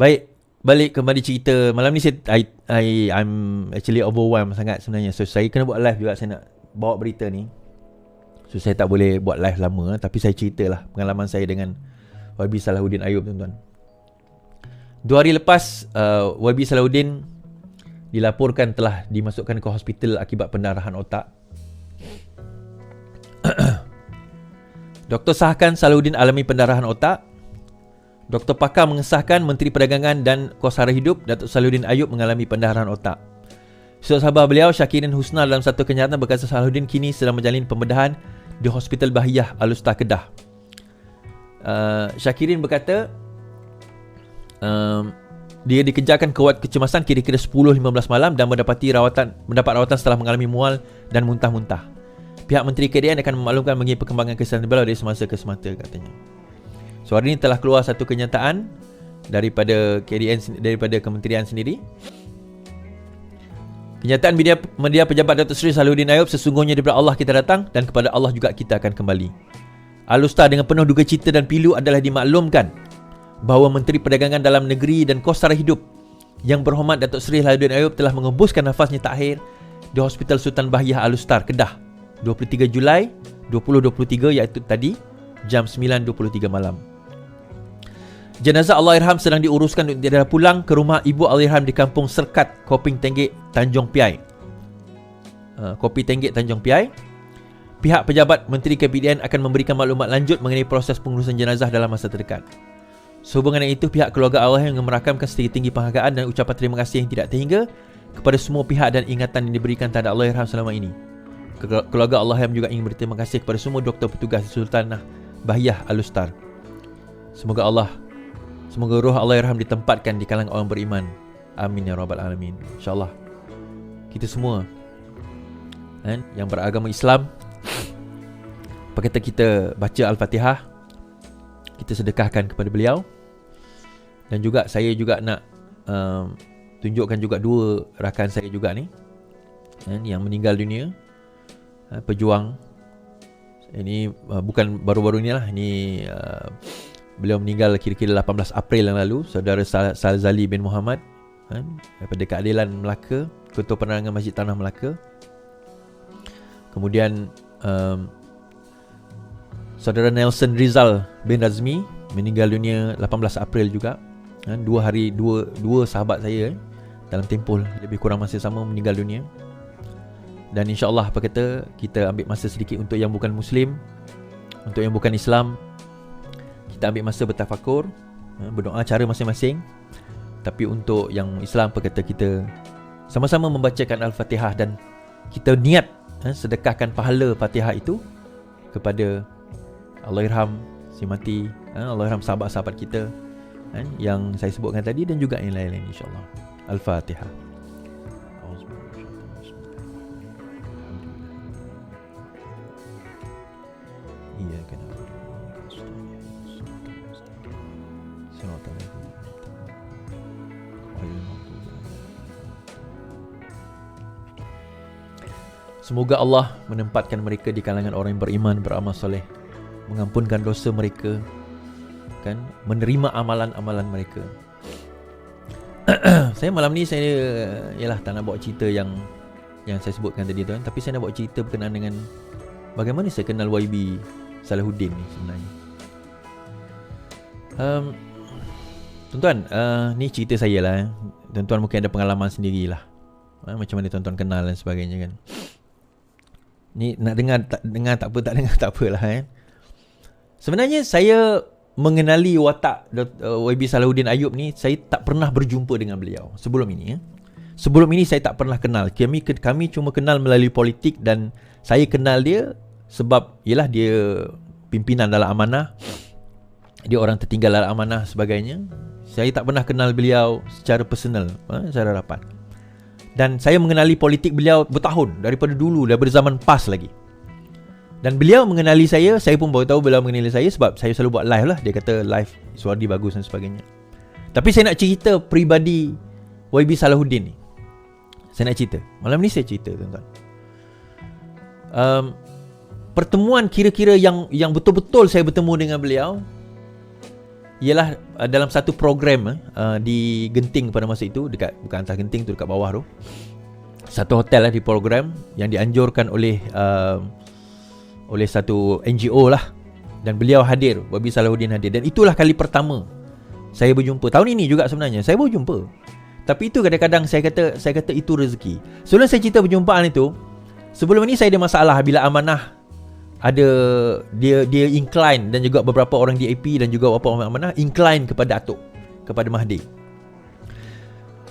Baik, balik kembali cerita. Malam ni I'm actually overwhelmed sangat sebenarnya. So saya kena buat live juga. Saya nak bawa berita ni. So saya tak boleh buat live lama, tapi saya ceritalah pengalaman saya dengan YB Salahuddin Ayub, tuan-tuan. 2 hari lepas, YB Salahuddin dilaporkan telah dimasukkan ke hospital akibat pendarahan otak. Doktor sahkan Salahuddin alami pendarahan otak. Doktor pakar mengesahkan Menteri Perdagangan dan Kos Sara Hidup Datuk Salahuddin Ayub mengalami pendarahan otak. Sahabat beliau Syakirin Husna dalam satu kenyataan berkata Salahuddin kini sedang menjalani pembedahan di Hospital Bahiyah Alustar Kedah. Syakirin berkata dia dikejarkan ke wad kecemasan kira-kira 10-15 malam dan mendapat rawatan setelah mengalami mual dan muntah-muntah. Pihak Menteri KDN akan memaklumkan mengenai perkembangan kesihatan beliau dari semasa ke semasa, katanya. So hari ini telah keluar satu kenyataan daripada KDN, daripada kementerian sendiri. Kenyataan media pejabat Datuk Seri Salahuddin Ayub, sesungguhnya daripada Allah kita datang dan kepada Allah juga kita akan kembali. Alustar dengan penuh duka cita dan pilu adalah dimaklumkan bahawa Menteri Perdagangan Dalam Negeri dan Kos Sara Hidup Yang Berhormat Datuk Seri Salahuddin Ayub telah mengembuskan nafasnya terakhir di Hospital Sultan Bahiyah Alustar Kedah 23 Julai 2023, iaitu tadi jam 9.23 malam. Jenazah Allahyarham sedang diuruskan untuk dibawa pulang ke rumah ibu Allahyarham di Kampung Serkat, Koping Tenggek, Tanjung Piai. Kopi Tenggek, Tanjung Piai. Pihak pejabat Menteri KPDN akan memberikan maklumat lanjut mengenai proses pengurusan jenazah dalam masa terdekat. Sehubungan dengan itu, pihak keluarga Allahyarham merakamkan setinggi-tinggi penghargaan dan ucapan terima kasih yang tidak terhingga kepada semua pihak dan ingatan yang diberikan terhadap Allahyarham selama ini. Keluarga Allahyarham juga ingin berterima kasih kepada semua doktor petugas Sultanah Bahiyah Alustar. Semoga roh Allahyarham ditempatkan di kalangan orang beriman. Amin ya rabbal alamin. InsyaAllah kita semua yang beragama Islam, apa kata kita baca Al-Fatihah, kita sedekahkan kepada beliau. Dan juga saya juga nak tunjukkan juga dua rakan saya juga ni yang meninggal dunia, pejuang. Ini bukan baru-baru ni lah. Ini beliau meninggal kira-kira 18 April yang lalu. Saudara Salzali bin Muhammad daripada Keadilan Melaka, Ketua Penerangan Masjid Tanah Melaka. Kemudian Saudara Nelson Rizal bin Razmi meninggal dunia 18 April juga. Dua sahabat saya dalam tempoh lebih kurang masa sama meninggal dunia. Dan insyaAllah apa kata kita ambil masa sedikit untuk yang bukan Muslim, untuk yang bukan Islam, kita ambil masa bertafakur, berdoa cara masing-masing. Tapi untuk yang Islam, apa kata kita sama-sama membacakan Al-Fatihah dan kita niat sedekahkan pahala Fatihah itu kepada Allahyarham si mati, Allahyarham sahabat-sahabat kita yang saya sebutkan tadi dan juga yang lain-lain, insyaAllah. Al-Fatihah. Semoga Allah menempatkan mereka di kalangan orang yang beriman, beramal soleh, mengampunkan dosa mereka, menerima amalan-amalan mereka. Saya malam ni ialah tak nak bawa cerita yang saya sebutkan tadi tu, tapi saya nak bawa cerita berkenaan dengan bagaimana saya kenal YB Salahuddin ni sebenarnya. Tuan-tuan, ni cerita saya lah. Tuan-tuan mungkin ada pengalaman sendirilah, macam mana tuan-tuan kenal dan sebagainya kan. Ni nak dengar tak apa, tak dengar tak apalah Sebenarnya saya mengenali watak YB Salahuddin Ayub ni, saya tak pernah berjumpa dengan beliau sebelum ini. Sebelum ini saya tak pernah kenal. Kami cuma kenal melalui politik dan saya kenal dia sebab ialah dia pimpinan dalam amanah. Dia orang tertinggal dalam amanah sebagainya. Saya tak pernah kenal beliau secara personal, secara rapat. Dan saya mengenali politik beliau bertahun, daripada dulu, daripada zaman PAS lagi. Dan beliau mengenali saya pun baru tahu beliau mengenali saya sebab saya selalu buat live lah. Dia kata live Suardi bagus dan sebagainya. Tapi saya nak cerita peribadi YB Salahuddin ni. Saya nak cerita. Malam ni saya cerita, tuan-tuan. Pertemuan kira-kira yang betul-betul saya bertemu dengan beliau ialah dalam satu program di Genting pada masa itu, bukan atas Genting tu, dekat bawah tu, satu hotel di program yang dianjurkan oleh satu NGO lah, dan beliau hadir, Wabi Salahuddin hadir, dan itulah kali pertama saya berjumpa. Tahun ini juga sebenarnya saya berjumpa, tapi itu kadang-kadang saya kata itu rezeki. Sebelum saya cerita perjumpaan itu, sebelum ini saya ada masalah bila amanah ada dia incline, dan juga beberapa orang DAP dan juga beberapa orang amanah incline kepada Atok, kepada Mahdi.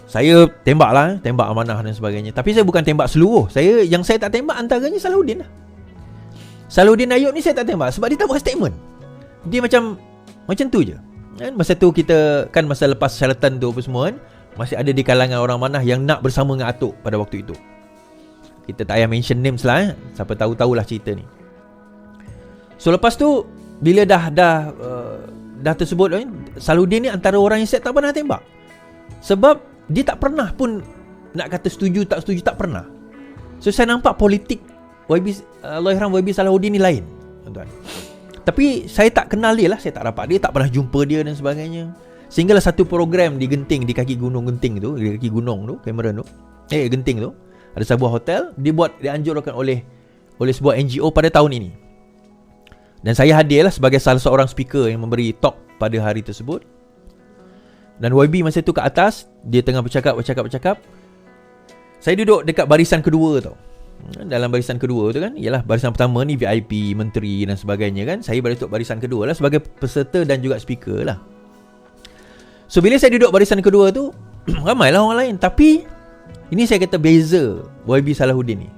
Saya tembak amanah dan sebagainya, tapi saya bukan tembak seluruh. Yang saya tak tembak antaranya Salahuddin lah. Salahuddin Ayub ni saya tak tembak sebab dia tak buat statement. Dia macam tu je kan. Masa tu kita kan, masa lepas syaratan tu apa semua kan, masih ada di kalangan orang amanah yang nak bersama dengan Atok pada waktu itu. Kita tak payah mention names lah siapa tahu-tahulah cerita ni. So lepas tu bila dah tersebut Salahuddin ni antara orang yang saya tak pernah tembak. Sebab dia tak pernah pun nak kata setuju tak setuju, tak pernah. So saya nampak politik Allahyarham Wabi Salahuddin ni lain, tuan-tuan. Tapi saya tak kenal dia lah, saya tak rapat dia, tak pernah jumpa dia dan sebagainya. Sehinggalah satu program di Genting, di kaki gunung Genting tu, di kaki gunung tu, Cameron tu, Genting tu, ada sebuah hotel dianjurkan oleh sebuah NGO pada tahun ini. Dan saya hadir lah sebagai salah seorang speaker yang memberi talk pada hari tersebut. Dan YB masa tu kat atas, dia tengah bercakap. Saya duduk dekat barisan kedua tau. Dalam barisan kedua tu kan, ialah barisan pertama ni VIP, menteri dan sebagainya kan. Saya duduk barisan kedua lah sebagai peserta dan juga speaker lah. So bila saya duduk barisan kedua tu, ramailah orang lain. Tapi ini saya kata beza YB Salahuddin ni.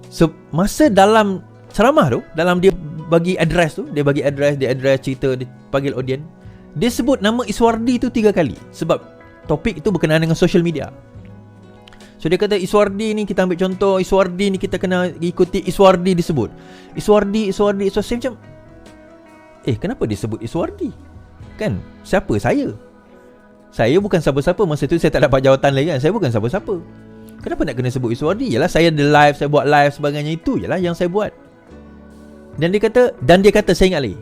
So masa dalam ceramah tu, dalam dia bagi address tu, dia cerita, dia panggil audience, dia sebut nama Iswardi tu 3 kali. Sebab topik itu berkenaan dengan social media. So dia kata Iswardi ni, kita ambil contoh Iswardi ni, kita kena ikuti Iswardi disebut. Iswardi. So saya macam, kenapa dia sebut Iswardi? Kan, siapa saya? Saya bukan siapa-siapa. Masa tu saya tak dapat jawatan lagi kan. Saya bukan siapa-siapa. Kenapa nak kena sebut Iswardi? Yalah saya ada live, saya buat live sebagainya. Itu jelah yang saya buat. Dan dia kata, saya ingat lagi,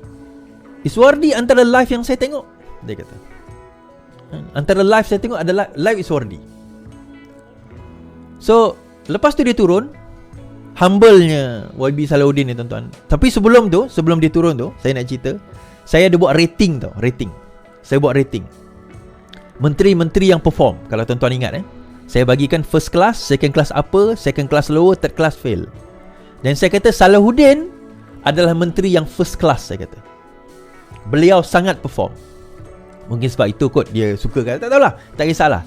Iswardi antara live yang saya tengok, dia kata, antara live saya tengok adalah live Iswardi. So lepas tu dia turun, humble-nya YB Salahuddin ni tuan-tuan. Tapi sebelum dia turun tu, saya nak cerita, saya ada buat rating tau. Saya buat rating menteri-menteri yang perform. Kalau tuan-tuan ingat saya bagikan first class, second class upper, second class lower, third class fail. Dan saya kata Salahuddin adalah menteri yang first class, saya kata. Beliau sangat perform. Mungkin sebab itu kot dia suka kan, tak tahulah, tak kisahlah.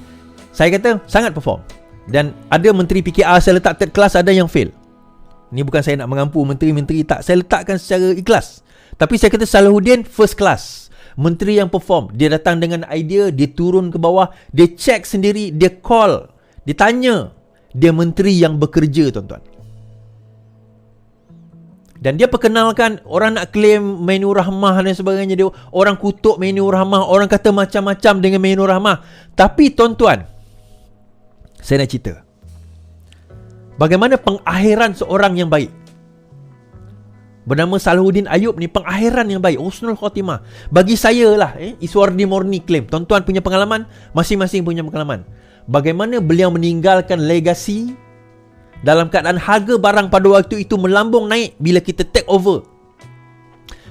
Saya kata sangat perform. Dan ada menteri PKR saya letak third class, ada yang fail. Ni bukan saya nak mengampu menteri-menteri, tak. Saya letakkan secara ikhlas. Tapi saya kata Salahuddin first class, menteri yang perform. Dia datang dengan idea, dia turun ke bawah, dia check sendiri, dia call, dia tanya. Dia menteri yang bekerja, tuan-tuan. Dan dia perkenalkan, orang nak claim menu rahmah dan sebagainya, dia orang kutuk menu rahmah, orang kata macam-macam dengan menu rahmah. Tapi tuan-tuan, saya nak cerita bagaimana pengakhiran seorang yang baik. Bernama Salahuddin Ayub ni, pengakhiran yang baik, husnul khotimah. Bagi saya lah, Iswardi Morni claim. Tuan-tuan punya pengalaman, masing-masing punya pengalaman. Bagaimana beliau meninggalkan legasi dalam keadaan harga barang pada waktu itu melambung naik bila kita take over.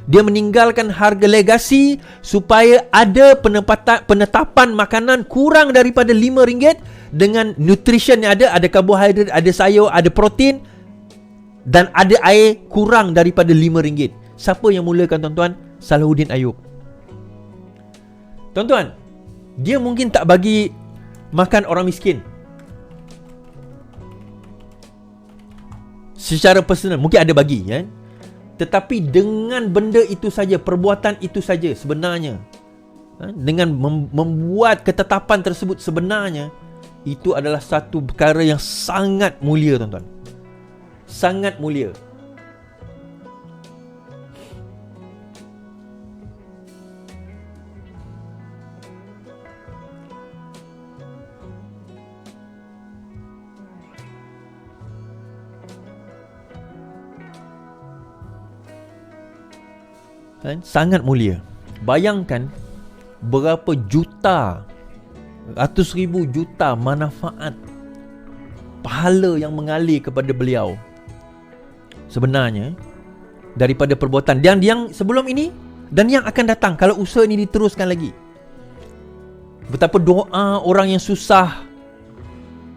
Dia meninggalkan harga legasi supaya ada penetapan makanan kurang daripada RM5 dengan nutrition yang ada karbohidrat, ada sayur, ada protein dan ada air kurang daripada RM5. Siapa yang mulakan, tuan-tuan? Salahuddin Ayub. Tuan-tuan, dia mungkin tak bagi makan orang miskin secara personal, mungkin ada bagi kan? Tetapi dengan benda itu saja, perbuatan itu saja sebenarnya, dengan membuat ketetapan tersebut, sebenarnya itu adalah satu perkara yang sangat mulia, tuan-tuan. Sangat mulia. Sangat mulia. Bayangkan berapa juta, ratus ribu juta manfaat pahala yang mengalir kepada beliau sebenarnya daripada perbuatan dan yang sebelum ini dan yang akan datang kalau usaha ini diteruskan lagi. Betapa doa orang yang susah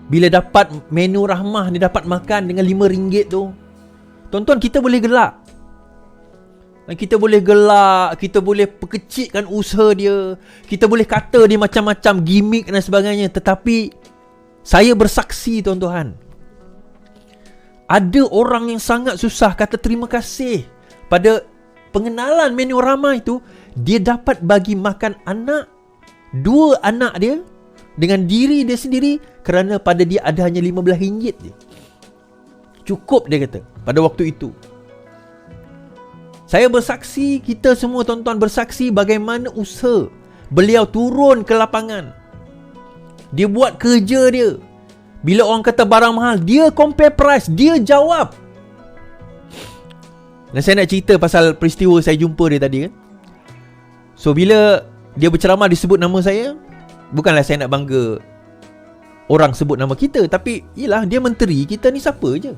bila dapat menu rahmah, dia dapat makan dengan RM5 tu. Tuan-tuan, kita boleh gelak. Kita boleh gelak, kita boleh perkecilkan usaha dia, kita boleh kata dia macam-macam gimmick dan sebagainya. Tetapi saya bersaksi tuan-tuan, ada orang yang sangat susah kata terima kasih pada pengenalan menu rahmah itu. Dia dapat bagi makan dua anak dia dengan diri dia sendiri kerana pada dia ada hanya RM15 je. Cukup, dia kata, pada waktu itu. Saya bersaksi, kita semua tuan-tuan bersaksi bagaimana usaha beliau turun ke lapangan. Dia buat kerja dia. Bila orang kata barang mahal, dia compare price, dia jawab. Dan saya nak cerita pasal peristiwa saya jumpa dia tadi kan. So bila dia berceramah disebut nama saya, bukanlah saya nak bangga orang sebut nama kita, tapi yelah, dia menteri, kita ni siapa je?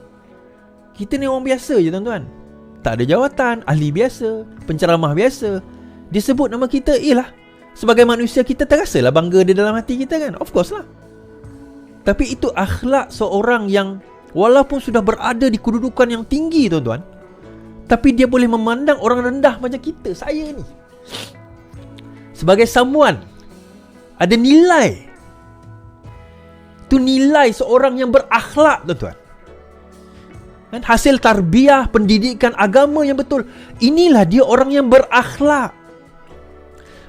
Kita ni orang biasa je tuan-tuan. Tak ada jawatan, ahli biasa, penceramah biasa. Dia sebut nama kita, yelah, sebagai manusia kita terasalah bangga dia dalam hati kita kan. Of course lah. Tapi itu akhlak seorang yang walaupun sudah berada di kedudukan yang tinggi tuan-tuan, tapi dia boleh memandang orang rendah macam kita, saya ni, sebagai someone ada nilai. Itu nilai seorang yang berakhlak tuan-tuan. Kan, hasil tarbiyah, pendidikan agama yang betul. Inilah dia orang yang berakhlak.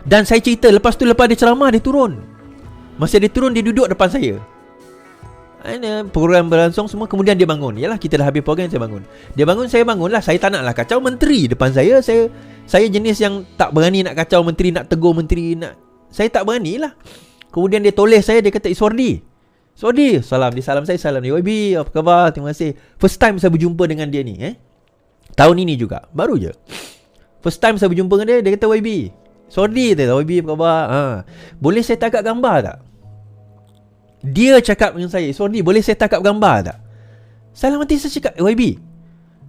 Dan saya cerita, lepas tu lepas dia ceramah, dia turun. Masa dia turun, dia duduk depan saya. Program berlangsung semua, kemudian dia bangun. Yalah, kita dah habis program, saya bangun. Dia bangun, saya bangun lah. Saya tak naklah kacau menteri depan saya. Saya jenis yang tak berani nak kacau menteri, nak tegur menteri, saya tak berani lah. Kemudian dia toleh saya, dia kata, Iswardi, salam. Dia salam saya, salam dia. YB, apa khabar? Terima kasih. First time saya berjumpa dengan dia ni. Tahun ini juga, baru je. First time saya berjumpa dengan dia, dia kata, YB, Iswardi, YB, apa khabar? Boleh saya tangkap gambar tak? Dia cakap dengan saya, Iswardi, boleh saya tangkap gambar tak? Saya dalam hati saya cakap, YB,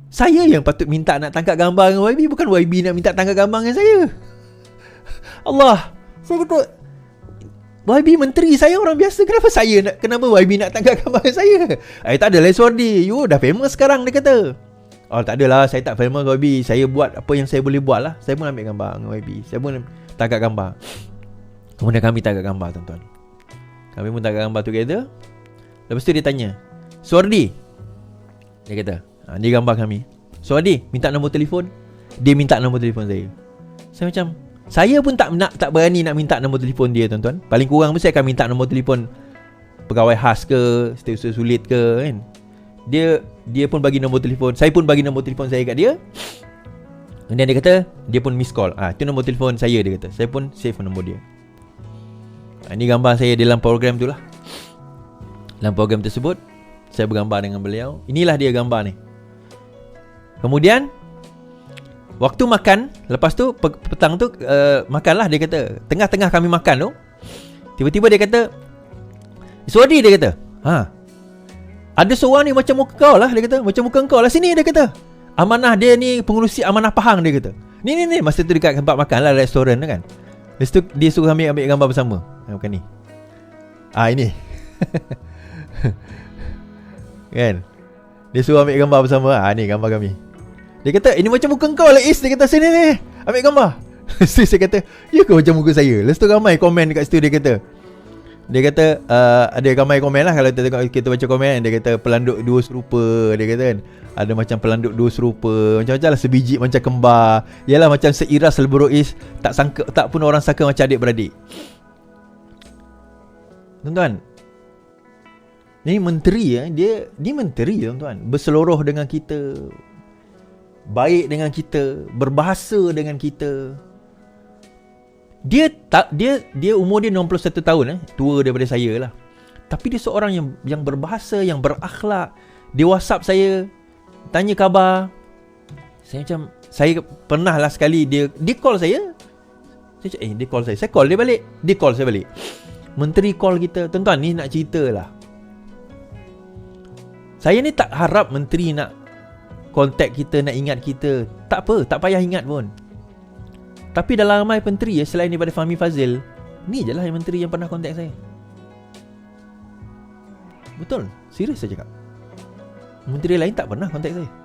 saya yang patut minta nak tangkap gambar dengan YB, bukan YB nak minta tangkap gambar dengan saya. Allah. Saya kata, YB menteri, saya orang biasa, kenapa YB nak tangkap gambar dengan saya? Tak adalah Iswardi, you dah famous sekarang, dia kata. Oh, tak adalah, saya tak famous YB, saya buat apa yang saya boleh buat lah. Saya pun ambil gambar dengan YB, saya pun tangkap gambar. Kemudian kami tangkap gambar tuan-tuan. Kami pun tangkap gambar together. Lepas tu dia tanya, Iswardi, dia kata, dia gambar kami. Iswardi, minta nombor telefon. Dia minta nombor telefon saya. Saya macam, saya pun tak berani nak minta nombor telefon dia tuan-tuan. Paling kurang pun saya akan minta nombor telefon pegawai khas ke, setiausaha sulit ke kan. Dia pun bagi nombor telefon, saya pun bagi nombor telefon saya kat dia. Kemudian dia kata, dia pun miss call. Itu nombor telefon saya, dia kata. Saya pun save nombor dia. Ini gambar saya dalam program tu lah. Dalam program tersebut, saya bergambar dengan beliau. Inilah dia gambar ni. Kemudian waktu makan, lepas tu petang tu makanlah, dia kata. Tengah-tengah kami makan tu, tiba-tiba dia kata, Iswardi, dia kata, ada seorang ni macam muka kau lah, dia kata. Macam muka kau lah, sini, dia kata. Amanah dia ni, pengurusi amanah Pahang, dia kata. Ni, masa tu dekat tempat makan lah, restoran kan. Lepas tu dia suruh kami ambil gambar bersama. Bukan ni. Ini. Kan. Dia suruh ambil gambar bersama. Ni gambar kami. Dia kata, ini macam muka kau lah Is. Dia kata, sini ni, ambil gambar. Saya kata, ya ke macam muka saya? Lepas tu ramai komen dekat situ. Dia kata ada ramai komen lah. Kalau kita baca komen, dia kata pelanduk dua serupa. Dia kata kan, ada macam pelanduk dua serupa, macam-macam lah, sebiji macam kembar. Yalah, macam seiras Selberois. Tak pun orang sangka macam adik-beradik. Tuan-tuan, ni menteri dia menteri tuan-tuan. Berseluruh dengan kita, baik dengan kita, berbahasa dengan kita. Dia umur dia 61 tahun tua daripada saya lah. Tapi dia seorang yang berbahasa, yang berakhlak. Dia WhatsApp saya, tanya khabar. Saya pernah lah sekali dia call saya. Saya cakap, dia call saya. Saya call dia balik. Dia call saya balik. Menteri call kita. Tuan-tuan, ni nak cerita lah. Saya ni tak harap menteri nak contact kita, nak ingat kita. Tak apa, tak payah ingat pun. Tapi dalam ramai menteri selain daripada Fahmi Fazil, ni je lah yang menteri yang pernah contact saya. Betul, serius saya cakap. Menteri lain tak pernah contact saya.